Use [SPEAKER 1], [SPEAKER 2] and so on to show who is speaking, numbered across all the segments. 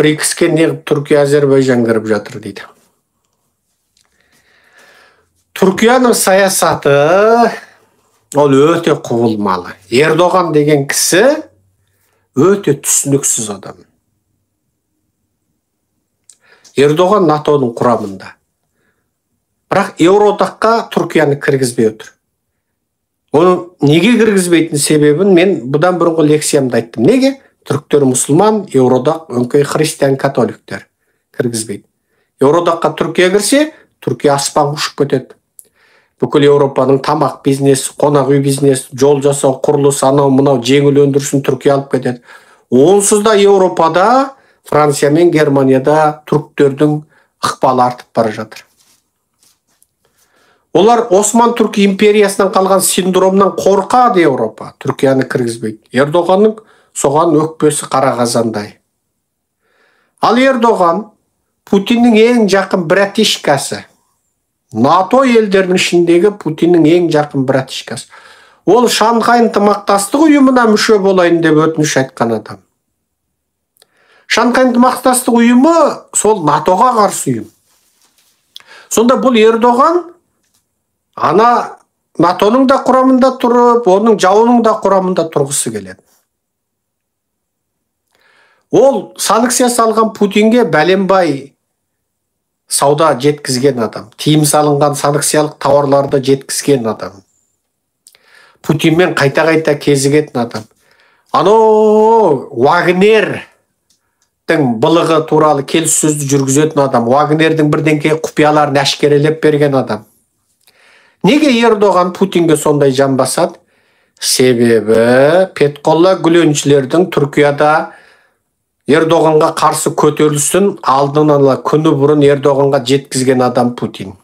[SPEAKER 1] БРИКСке неғып Түркия, Азербайжан кіріп жатыр дейді. Түркияның саясаты ол өте құбылмалы. Ердоған деген кісі өте түсініксіз адам. Ердоған НАТОның құрамында. Бірақ Еуроодаққа Түркияны кіргізбей отыр. Оның неге кіргізбейтін себебін мен бұдан бұрынғы лекциямда айттым. Неге? Түріктер мұсылман, Еуроодақ өңкей христиан католиктер кіргізбейді. Еуроодаққа Түркия кірсе, Түркия аспан ұшып кетеді. Бүкіл Еуропаның тамақ бизнесі, қонақ үй бизнесі, жол жасау, құрылыс, анау мынау жеңіл өндірісін Түркия алып кетеді. Онсыз да Еуропада, Франция мен Германияда түріктердің ықпалы артып бара жатыр. Олар Осман Түрк империясынан қалған синдромнан қорқады Еуропа. Түркияны кіргізбейді. Ердоғанның соған өкпесі қара қазандай. Ал Ердоған Путиннің ең жақын братишкасы. НАТО елдерінің ішіндегі Путиннің ең жақын братишкасы. Ол Шанхай ынтымақтастық ұйымына мүше болайын деп өтініш айтқан адам. Шанхай ынтымақтастық ұйымы сол НАТОға қарсы ұйым. Сонда бұл Ердоған ана НАТОның да құрамында тұрып, оның жауының да құрамында тұрғысы келеді. Ол санкция салған Путинге бәленбай сауда жеткізген адам. Тиым салынған санкциялық тауарларды жеткізген адам. Путинмен қайта-қайта кезігетін адам. Вагнердің былығы туралы келіссөзді жүргізетін адам. Вагнердің бірдеңке құпияларын әшкерелеп берген адам. Неге Ердоған Путинге сондай жан басады? Себебі Петқолла Гүленшілердің Түркияда Ердоғанға қарсы көтерілісін алдын ала күні бұрын Ердоғанға жеткізген адам Путин.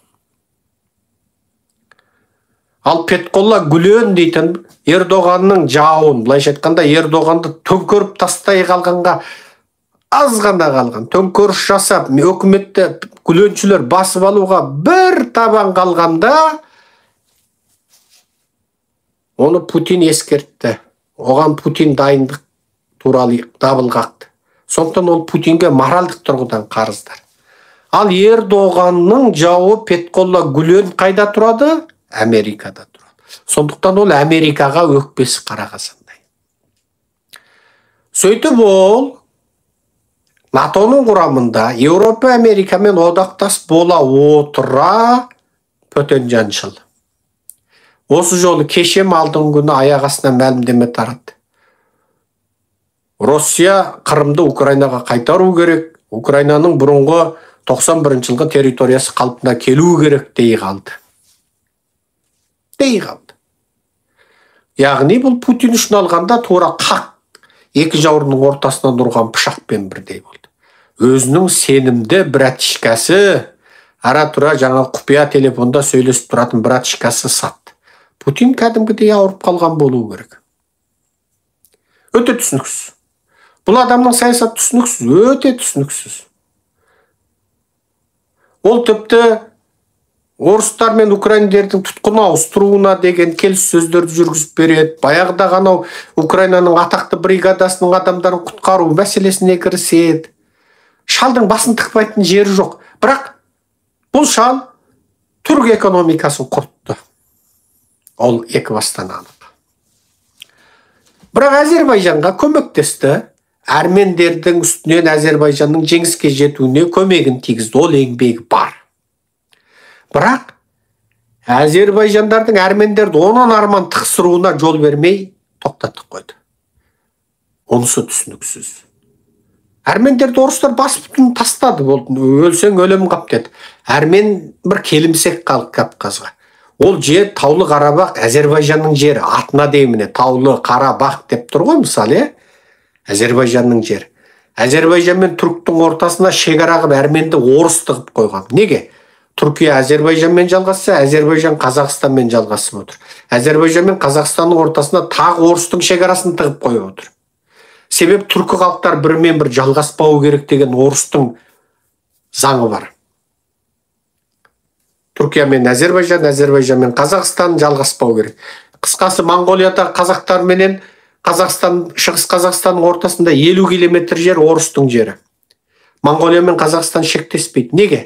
[SPEAKER 1] Ал Петқолла Гүлен дейтін Ердоғанның жауын, былайша айтқанда Ердоғанды төңкеріп тастай қалғанға аз ғана қалған, төңкеріс жасап, өкіметті Гүленшілер басып алуға бір табан қалғанда оны Путин ескертті. Оған Путин дайындық туралы дабыл қақты. Сондықтан ол Путинге моральдық тұрғыдан қарыздар. Ал Ердоғанның жауы Петқолла Гүлен қайда тұрады? Америкада тұрады. Сондықтан ол Америкаға өкпесі қара қазандай. Сөйтіп ол НАТОның құрамында Еуропа Америкамен одақтас бола отыра пөтенжаншыл. Осы жолы кешем алдың күні аяқ астынан мәлімдеме тарады. Россия Қырымды Украинаға қайтару керек, Украинаның бұрынғы 91 жылғы территориясы қалпына келу керек дей қалды. Яғни бұл Путин үшін алғанда тура қақ екі жауырынның ортасынан тұрған пышақпен бірдей болды. Өзінің сенімді братишкасы, ара-тұра жаңа құпия телефонда сөйлесіп тұратын братишкасы сатты. Путин кәдімгідей ауырып қалған болуы керек. Өте түсініксіз. Бұл адамның саясаты түсініксіз, өте түсініксіз. Ол тіпті орыстар мен украиндердің тұтқын ауыстыруына деген келіссөздерді жүргізіп береді. Баяғыда ғана Украинаның атақты бригадасының адамдарын құтқару мәселесіне кіріседі. Шалдың басын тықпайтын жері жоқ. Бірақ бұл шал түрік экономикасын құртты. Ол екі бастан анық. Бірақ Азербайжанға көмектесті. Әрмендердің үстінен Азербайжанның жеңіске жетуіне көмегін тигізді. Ол еңбегі бар. Бірақ Азербайжандардың әрмендерді онан арман тықсыруына жол бермей тоқтатып қойды. Онысы түсініксіз. Әрмендерді орыстар бас бүтін тастады. Өлсең өлім қап деді. Әрмен бір келімсек қалып Кавказға. Ол жер Таулы Қарабақ, Азербайжанның жері. Атына дейміне Таулы Қарабақ деп тұр ғой мысалы, Азербайжанның жері. Азербайжан мен Түріктің ортасына шекара қып әрменді орыс тығып қойған. Неге? Түркия Азербайжанмен жалғасса, Азербайжан Қазақстанмен жалғасып отыр. Азербайжан мен Қазақстанның ортасына тағы орыстың шекарасын тығып қойып отыр. Себеп түркі халықтар бірімен бір жалғаспауы керек деген орыстың заңы бар. Түркия мен Азербайжан, Азербайжан мен Қазақстан жалғаспау керек. Қысқасы Монғолияда қазақтар менен Қазақстан, Шығыс Қазақстанның ортасында 50 километр жер орыстың жері. Монғолия мен Қазақстан шектеспейді. Неге?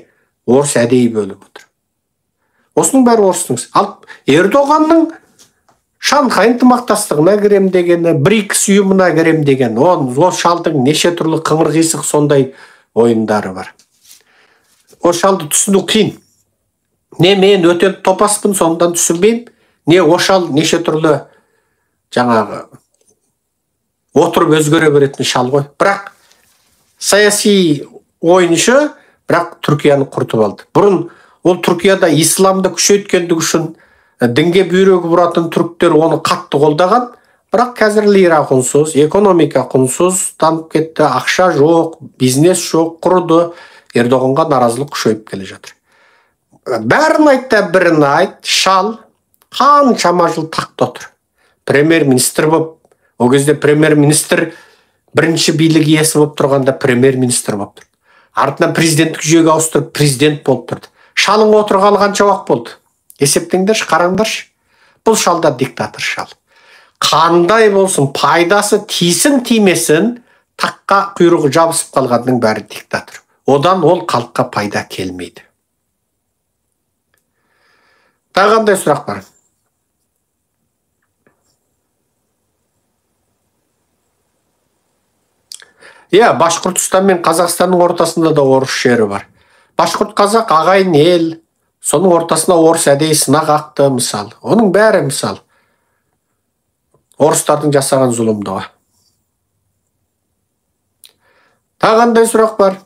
[SPEAKER 1] Орыс әдейі бөліп отыр. Осының бәрі орыстың. Ал Ердоғанның Шанхай ынтымақтастығына кірем дегені, БРИКС ұйымына кірем деген, ол шалдың неше түрлі қыңыр-қисық сондай ойындары бар. Ол шалды түсіну қиын. Не мен өте топаспын, сондан түсінбеймін, не ошал неше түрлі жаңағы отырып өзгере беретін шал ғой. Бірақ саяси ойыншы, бірақ Түркияны құртып алды. Бұрын ол Түркияда исламды күшейткендігі үшін дінге бүйрегі бұратын түріктер оны қатты қолдаған, бірақ қазір лира құнсыз, экономика құнсыз, танып кетті, ақша жоқ, бизнес жоқ, құрыды. Ердоғанға наразылық күшейіп келе жатыр. Бәрін айтта бірін айт, шал қаншама жыл тақта отыр. Премьер-министр болып, о кезде премьер-министр бірінші билік иесі болып тұрғанда премьер-министр болып тұрды. Артынан президенттік жүйеге ауыстырып президент болып тұрды. Шалың отырғалы қанша уақыт болды? Есептеңдерші, қараңдаршы. Бұл шалда диктатор шал. Қандай болсын, пайдасы тисін тимесін, таққа құйрығы жабысып қалғанның бәрі диктатор. Одан ол халыққа пайда келмейді. Тағы қандай сұрақ бар? Башқұртстан мен Қазақстанның ортасында да орыс жері бар. Башқұрт қазақ ағайын ел, соның ортасына орыс әдейі сынақ ақты, мысал. Оның бәрі мысал. Орыстардың жасаған зұлымдығы. Тағы қандай сұрақ бар?